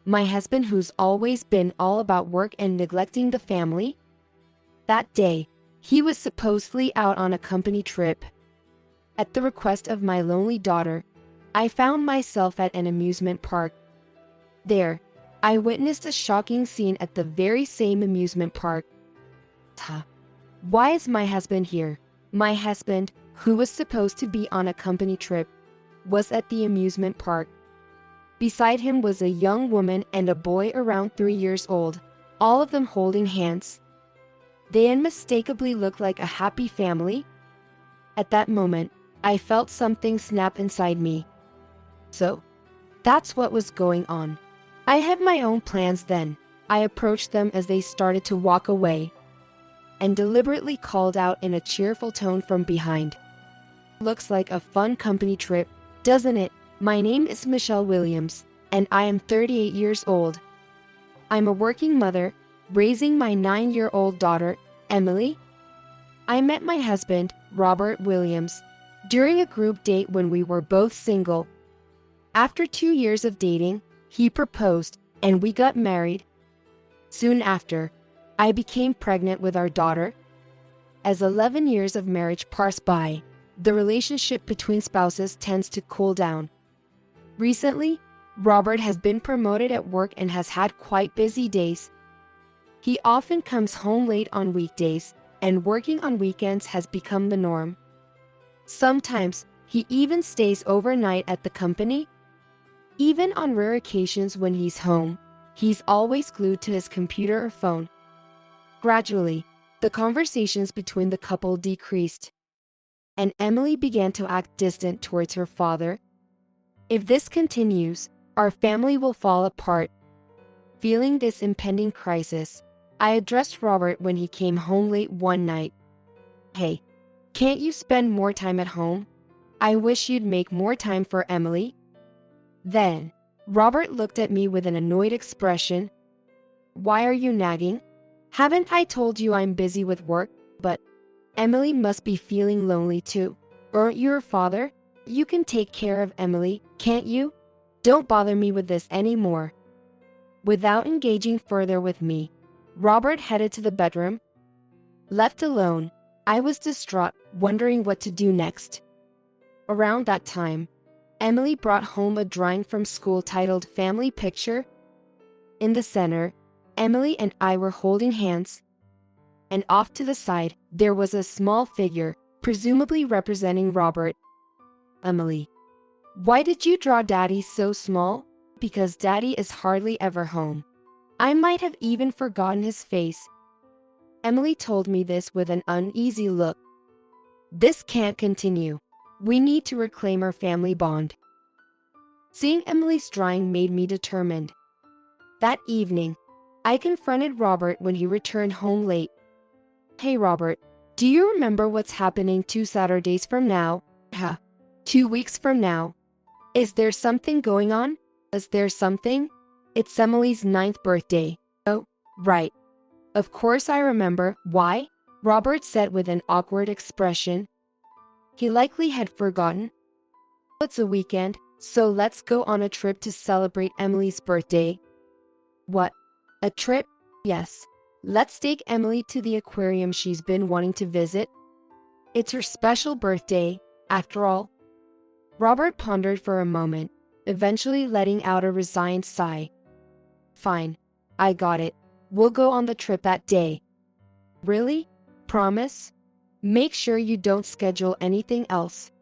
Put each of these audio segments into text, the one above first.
My husband, who's always been all about work and neglecting the family? That day, he was supposedly out on a company trip. At the request of my lonely daughter, I found myself at an amusement park. There, I witnessed a shocking scene at the very same amusement park. Why is my husband here? My husband, who was supposed to be on a company trip, was at the amusement park. Beside him was a young woman and a boy around 3 years old, all of them holding hands. They unmistakably looked like a happy family. At that moment, I felt something snap inside me. So, that's what was going on. I had my own plans then. I approached them as they started to walk away, and deliberately called out in a cheerful tone from behind. Looks like a fun company trip, doesn't it? My name is Michelle Williams, and I am 38 years old. I'm a working mother, raising my 9-year-old daughter, Emily. I met my husband, Robert Williams, during a group date when we were both single. After 2 years of dating, he proposed, and we got married. Soon after, I became pregnant with our daughter. As 11 years of marriage pass by, the relationship between spouses tends to cool down. Recently, Robert has been promoted at work and has had quite busy days. He often comes home late on weekdays, and working on weekends has become the norm. Sometimes, he even stays overnight at the company. Even on rare occasions when he's home, he's always glued to his computer or phone. Gradually, the conversations between the couple decreased, and Emily began to act distant towards her father. If this continues, our family will fall apart. Feeling this impending crisis, I addressed Robert when he came home late one night. Hey, can't you spend more time at home? I wish you'd make more time for Emily. Then, Robert looked at me with an annoyed expression. Why are you nagging? Haven't I told you I'm busy with work? But Emily must be feeling lonely too. Aren't you her father? You can take care of Emily, can't you? Don't bother me with this anymore. Without engaging further with me, Robert headed to the bedroom. Left alone, I was distraught, wondering what to do next. Around that time, Emily brought home a drawing from school titled Family Picture. In the center, Emily and I were holding hands, and off to the side, there was a small figure, presumably representing Robert. Emily, why did you draw Daddy so small? Because Daddy is hardly ever home. I might have even forgotten his face. Emily told me this with an uneasy look. This can't continue. We need to reclaim our family bond. Seeing Emily's drawing made me determined. That evening, I confronted Robert when he returned home late. Hey Robert, do you remember what's happening 2 Saturdays from now? 2 weeks from now. Is there something going on? Is there something? It's Emily's 9th birthday. Oh, right. Of course I remember. Why? Robert said with an awkward expression. He likely had forgotten. It's a weekend, so let's go on a trip to celebrate Emily's birthday. What? A trip? Yes. Let's take Emily to the aquarium she's been wanting to visit. It's her special birthday, after all. Robert pondered for a moment, eventually letting out a resigned sigh. Fine. I got it. We'll go on the trip that day. Really? Promise? Make sure you don't schedule anything else.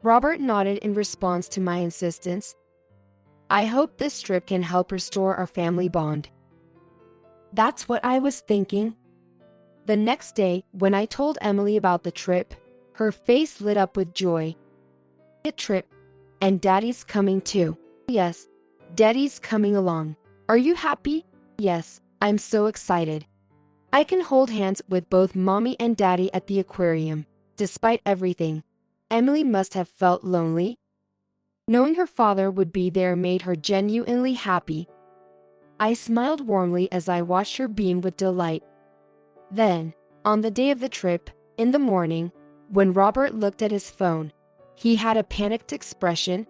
Robert nodded in response to my insistence. I hope this trip can help restore our family bond. That's what I was thinking. The next day, when I told Emily about the trip, her face lit up with joy. A trip, and Daddy's coming too. Yes, Daddy's coming along. Are you happy? Yes, I'm so excited. I can hold hands with both Mommy and Daddy at the aquarium. Despite everything, Emily must have felt lonely. Knowing her father would be there made her genuinely happy. I smiled warmly as I watched her beam with delight. Then, on the day of the trip, in the morning, when Robert looked at his phone, he had a panicked expression.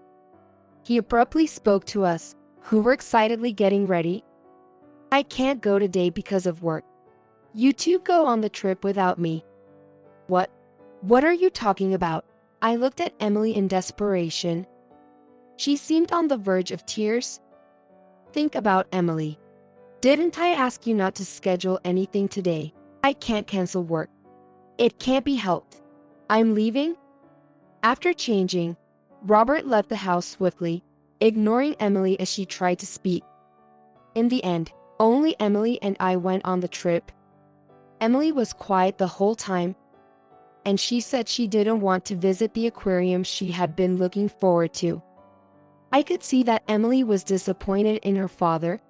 He abruptly spoke to us, who were excitedly getting ready. I can't go today because of work. You two go on the trip without me. What? What are you talking about? I looked at Emily in desperation. She seemed on the verge of tears. Think about Emily. Didn't I ask you not to schedule anything today? I can't cancel work. It can't be helped. I'm leaving. After changing, Robert left the house swiftly, ignoring Emily as she tried to speak. In the end, only Emily and I went on the trip. Emily was quiet the whole time, and she said she didn't want to visit the aquarium she had been looking forward to. I could see that Emily was disappointed in her father.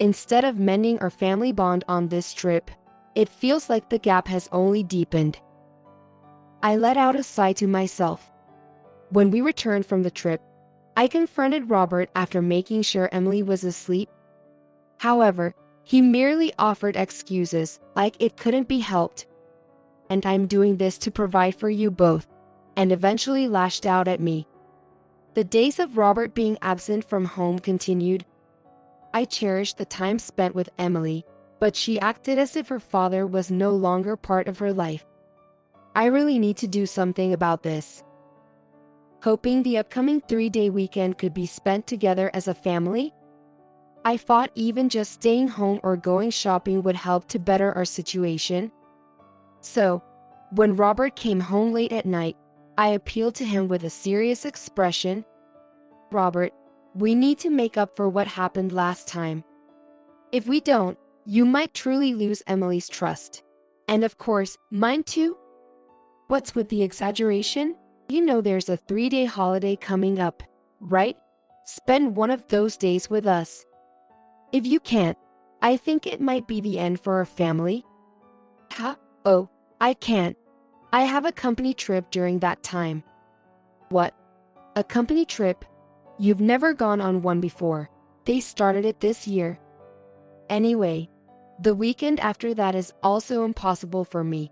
Instead of mending our family bond on this trip, it feels like the gap has only deepened. I let out a sigh to myself. When we returned from the trip, I confronted Robert after making sure Emily was asleep. However, he merely offered excuses, like it couldn't be helped. And I'm doing this to provide for you both, and eventually lashed out at me. The days of Robert being absent from home continued. I cherished the time spent with Emily, but she acted as if her father was no longer part of her life. I really need to do something about this. Hoping the upcoming 3-day weekend could be spent together as a family, I thought even just staying home or going shopping would help to better our situation. So, when Robert came home late at night, I appealed to him with a serious expression. Robert, we need to make up for what happened last time. If we don't, you might truly lose Emily's trust. And of course, mine too. What's with the exaggeration? You know there's a 3-day holiday coming up, right? Spend one of those days with us. If you can't, I think it might be the end for our family. Huh? Oh, I can't. I have a company trip during that time. What? A company trip? You've never gone on one before. They started it this year. Anyway, the weekend after that is also impossible for me.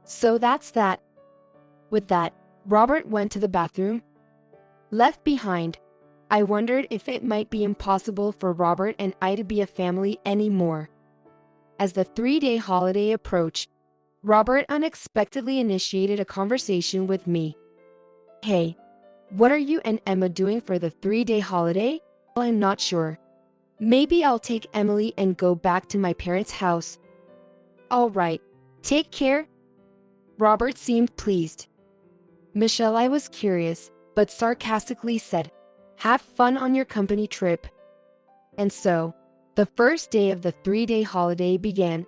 So that's that. With that, Robert went to the bathroom. Left behind, I wondered if it might be impossible for Robert and I to be a family anymore. As the 3-day holiday approached, Robert unexpectedly initiated a conversation with me. Hey, what are you and Emma doing for the 3-day holiday? Well, I'm not sure. Maybe I'll take Emily and go back to my parents' house. All right, take care. Robert seemed pleased. Michelle, I was curious, but sarcastically said, have fun on your company trip. And so, the first day of the 3-day holiday began.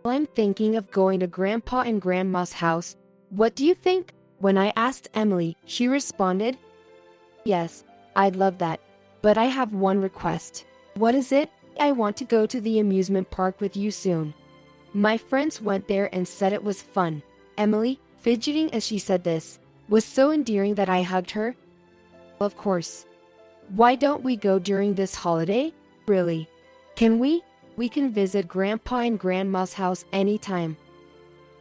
I'm thinking of going to Grandpa and Grandma's house. What do you think? When I asked Emily, she responded, yes, I'd love that, but I have one request. What is it? I want to go to the amusement park with you soon. My friends went there and said it was fun. Emily, fidgeting as she said this, was so endearing that I hugged her. Of course. Why don't we go during this holiday? Really? Can we? We can visit Grandpa and Grandma's house anytime.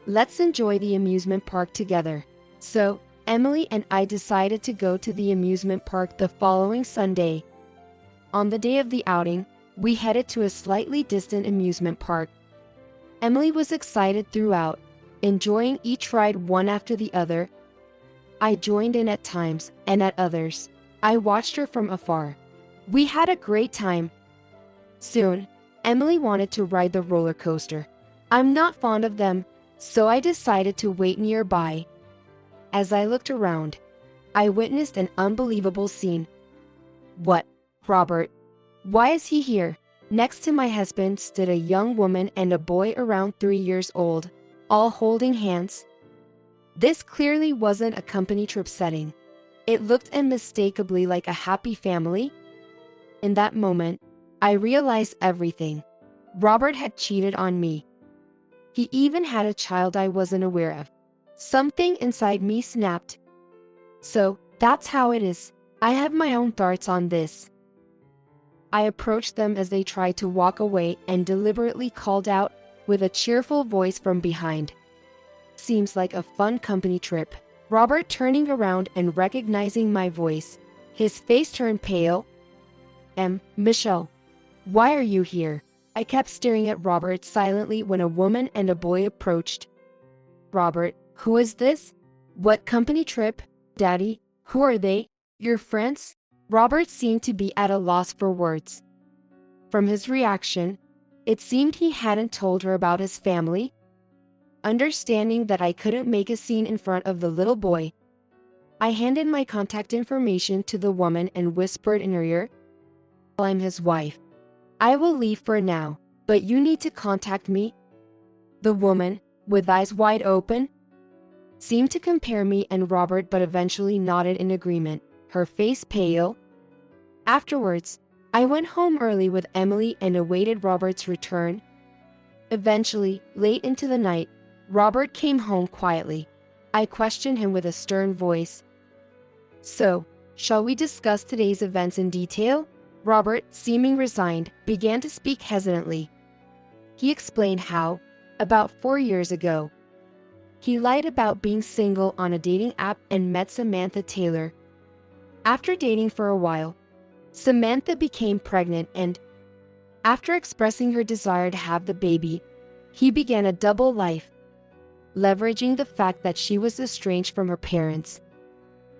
Let's enjoy the amusement park together. So, Emily and I decided to go to the amusement park the following Sunday. On the day of the outing, we headed to a slightly distant amusement park. Emily was excited throughout, enjoying each ride one after the other. I joined in at times, and at others, I watched her from afar. We had a great time. Soon, Emily wanted to ride the roller coaster. I'm not fond of them, so I decided to wait nearby. As I looked around, I witnessed an unbelievable scene. What, Robert? Why is he here? Next to my husband stood a young woman and a boy around 3 years old, all holding hands. This clearly wasn't a company trip setting. It looked unmistakably like a happy family. In that moment, I realized everything. Robert had cheated on me. He even had a child I wasn't aware of. Something inside me snapped. So, that's how it is. I have my own thoughts on this. I approached them as they tried to walk away and deliberately called out with a cheerful voice from behind. Seems like a fun company trip. Robert turning around and recognizing my voice, his face turned pale. Michelle, why are you here? I kept staring at Robert silently when a woman and a boy approached. Robert, who is this? What company trip? Daddy, who are they? Your friends? Robert seemed to be at a loss for words. From his reaction, it seemed he hadn't told her about his family. Understanding that I couldn't make a scene in front of the little boy, I handed my contact information to the woman and whispered in her ear, I'm his wife. I will leave for now, but you need to contact me. The woman, with eyes wide open, seemed to compare me and Robert but eventually nodded in agreement, her face pale. Afterwards, I went home early with Emily and awaited Robert's return. Eventually, late into the night, Robert came home quietly. I questioned him with a stern voice. So, shall we discuss today's events in detail? Robert, seeming resigned, began to speak hesitantly. He explained how, about 4 years ago, he lied about being single on a dating app and met Samantha Taylor. After dating for a while, Samantha became pregnant and, after expressing her desire to have the baby, he began a double life, leveraging the fact that she was estranged from her parents,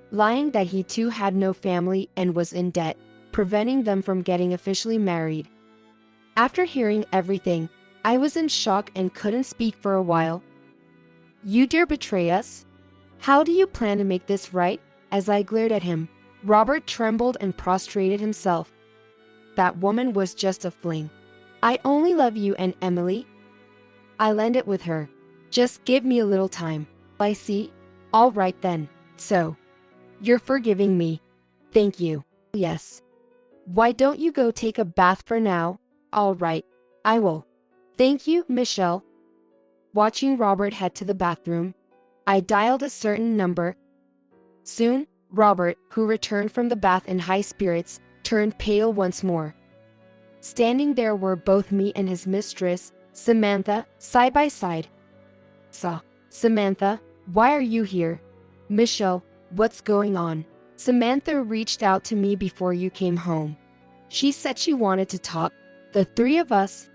lying that he too had no family and was in debt, preventing them from getting officially married. After hearing everything, I was in shock and couldn't speak for a while. You dare betray us? How do you plan to make this right? As I glared at him, Robert trembled and prostrated himself. That woman was just a fling. I only love you and Emily. I'll end it with her. Just give me a little time. I see. All right then. So, you're forgiving me. Thank you. Yes. Why don't you go take a bath for now? All right. I will. Thank you, Michelle. Watching Robert head to the bathroom, I dialed a certain number. Soon, Robert, who returned from the bath in high spirits, turned pale once more. Standing there were both me and his mistress, Samantha, side by side. Samantha, why are you here? Michelle, what's going on? Samantha reached out to me before you came home. She said she wanted to talk, the three of us.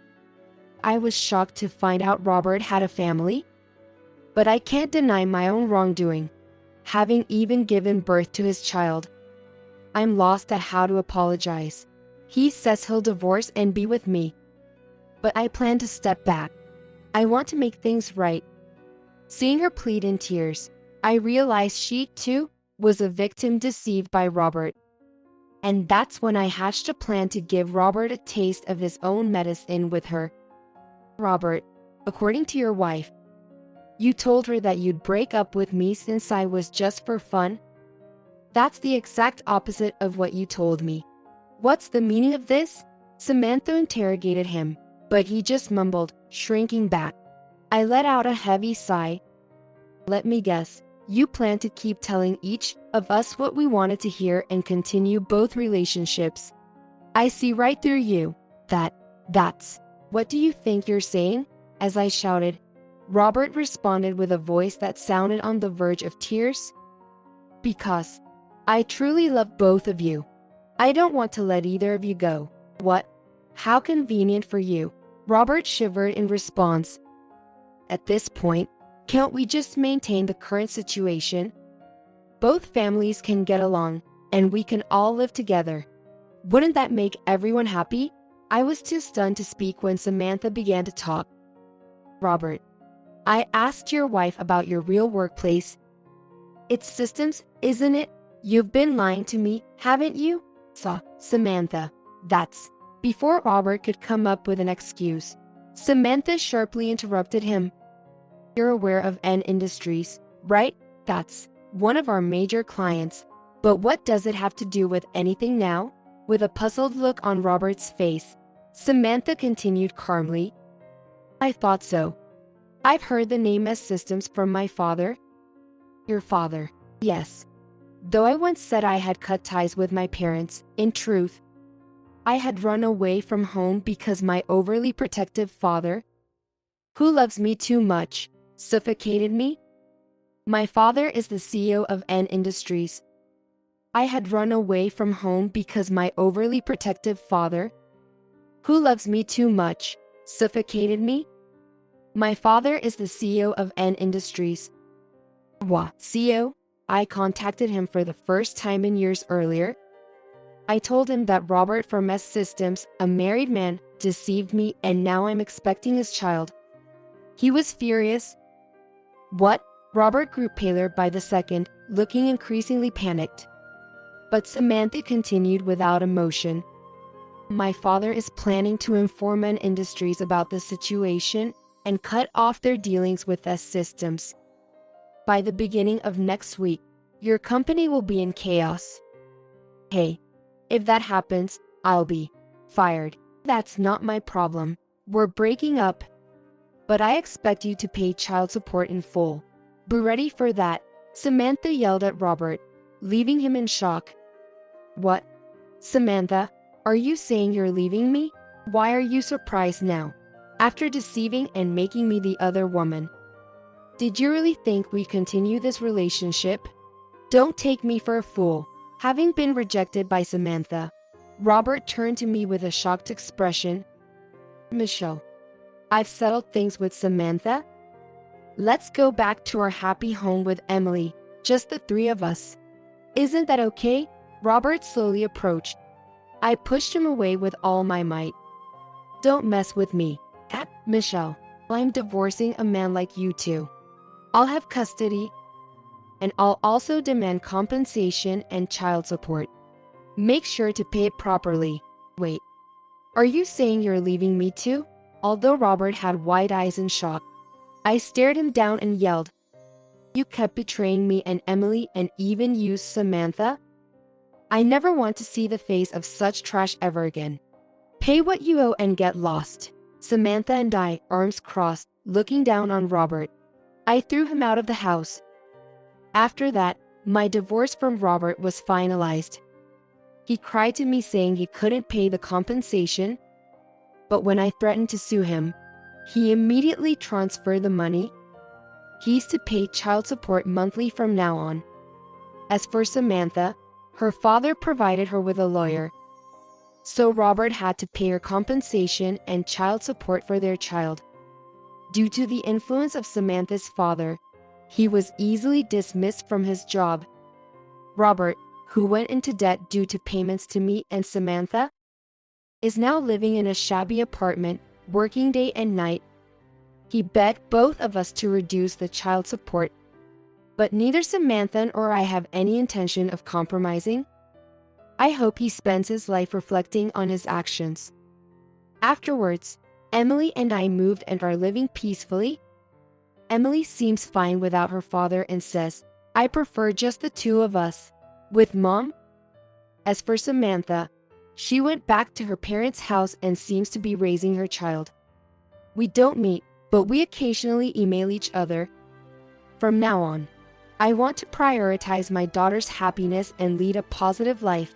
I was shocked to find out Robert had a family. But I can't deny my own wrongdoing, having even given birth to his child. I'm lost at how to apologize. He says he'll divorce and be with me. But I plan to step back. I want to make things right. Seeing her plead in tears, I realized she, too, was a victim deceived by Robert. And that's when I hatched a plan to give Robert a taste of his own medicine with her. Robert, according to your wife, you told her that you'd break up with me since I was just for fun? That's the exact opposite of what you told me. What's the meaning of this? Samantha interrogated him, but he just mumbled, shrinking back. I let out a heavy sigh. Let me guess, you plan to keep telling each of us what we wanted to hear and continue both relationships. I see right through you. That's. What do you think you're saying? As I shouted, Robert responded with a voice that sounded on the verge of tears. Because I truly love both of you. I don't want to let either of you go. What? How convenient for you. Robert shivered in response. At this point, can't we just maintain the current situation? Both families can get along, and we can all live together. Wouldn't that make everyone happy? I was too stunned to speak when Samantha began to talk. Robert, I asked your wife about your real workplace. It's systems, isn't it? You've been lying to me, haven't you? Samantha, that's. Before Robert could come up with an excuse, Samantha sharply interrupted him. You're aware of Industries, right? That's one of our major clients. But what does it have to do with anything now? With a puzzled look on Robert's face, Samantha continued calmly. I thought so. I've heard the name as systems from my father. Your father? Yes. Though I once said I had cut ties with my parents, in truth, I had run away from home because my overly protective father, who loves me too much, suffocated me. My father is the CEO of Industries. I had run away from home because my overly protective father, who loves me too much, suffocated me. My father is the CEO of N Industries. CEO? I contacted him for the first time in years earlier. I told him that Robert from S Systems, a married man, deceived me and now I'm expecting his child. He was furious. What? Robert grew paler by the second, looking increasingly panicked. But Samantha continued without emotion. My father is planning to inform N Industries about the situation and cut off their dealings with S Systems. By the beginning of next week, your company will be in chaos. Hey, if that happens, I'll be fired. That's not my problem. We're breaking up. But I expect you to pay child support in full. Be ready for that, Samantha yelled at Robert, leaving him in shock. What? Samantha, are you saying you're leaving me? Why are you surprised now? After deceiving and making me the other woman. Did you really think we continue this relationship? Don't take me for a fool. Having been rejected by Samantha, Robert turned to me with a shocked expression. Michelle, I've settled things with Samantha. Let's go back to our happy home with Emily, just the three of us. Isn't that okay? Robert slowly approached. I pushed him away with all my might. Don't mess with me, Michelle. I'm divorcing a man like you two. I'll have custody, and I'll also demand compensation and child support. Make sure to pay it properly. Wait, are you saying you're leaving me too? Although Robert had wide eyes in shock, I stared him down and yelled, You kept betraying me and Emily and even used Samantha? I never want to see the face of such trash ever again. Pay what you owe and get lost. Samantha and I, arms crossed, looking down on Robert. I threw him out of the house. After that, my divorce from Robert was finalized. He cried to me saying he couldn't pay the compensation, but when I threatened to sue him, he immediately transferred the money. He's to pay child support monthly from now on. As for Samantha, her father provided her with a lawyer, so Robert had to pay her compensation and child support for their child. Due to the influence of Samantha's father, he was easily dismissed from his job. Robert, who went into debt due to payments to me and Samantha, is now living in a shabby apartment, working day and night. He begged both of us to reduce the child support, but neither Samantha or I have any intention of compromising. I hope he spends his life reflecting on his actions. Afterwards, Emily and I moved and are living peacefully. Emily seems fine without her father and says, I prefer just the two of us, with Mom. As for Samantha, she went back to her parents' house and seems to be raising her child. We don't meet, but we occasionally email each other. From now on, I want to prioritize my daughter's happiness and lead a positive life.